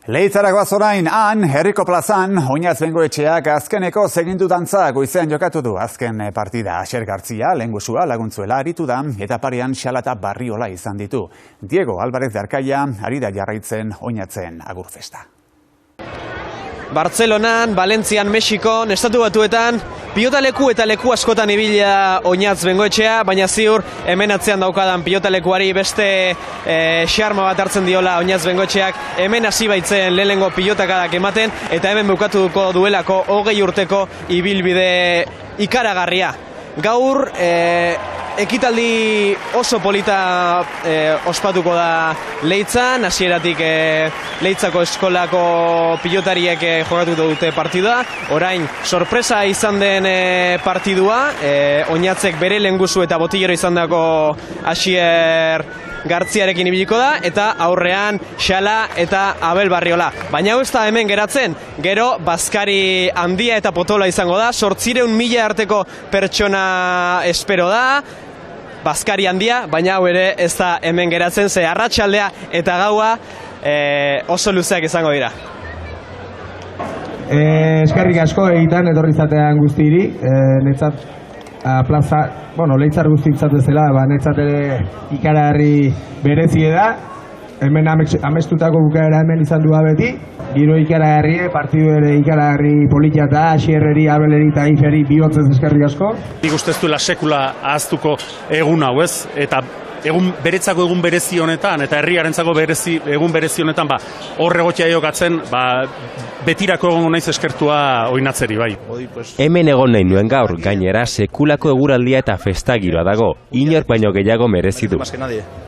Leitzaragoaz orain, han, herriko plazan, Oinatz Bengoetxeak azkeneko segindu dantza goizean jokatu du azken partida. Axer Gartzia, lehengusua laguntzuela aritu da, eta parean Xala eta Barriola izan ditu. Diego Álvarez de Arkaia, ari da jarraitzen Oinatzen agurfesta. Bartzelonan, Valentzian, Mexikon, Estatu Batuetan, pilotaleku eta leku askotan ibila Oinatz Bengoetxea, baina ziur hemen atzean daukadan pilotalekuari beste xarma bat hartzen diola Oinatz Bengoetxeak, hemen hasi baitzen lehenengo pilotakadak ematen, eta hemen bukatuko duelako 20 urteko ibilbide ikaragarria. Gaur, ekitaldi oso polita ospatuko da Leitzan, hasieratik Leitzako eskolako pilotariek jokatuko dute partidua. Orain, sorpresa izan den partidua, Oinatzek bere lehengusu eta botillero izandako Asier Gartziarekin ibiliko da, eta aurrean Xala eta Abel Barriola. Baina hau ez da hemen geratzen, gero bazkari handia eta potola izango da, 800.000 arteko pertsona espero da, bazkari handia, baina hau ere ez da hemen geratzen, ze arratsaldea eta gaua oso luzeak izango dira. Eskerrik asko egiten etorri izatean guztiri, netzat plaza, Leitzar guztitzat bezala, netzat ere ikaragarri berezie da, hemen amestutako bukaera hemen izan du beti, giro ikaragarri, partidu ere ikaragarri politia eta Asierreri, Abeleri eta Iferi bihotzez eskerrik asko. Nik uste ez duela sekula ahaztuko egun hau, ez? Eta beretzako egun berezi honetan, eta herriarentzako egun berezi honetan, hor egotia jokatzen, betirako egon naiz eskertua Oinatzeri, bai. Hemen egon nahi nuen gaur, gainera sekulako eguraldia eta festa giroa dago, inork baino gehiago merezi du.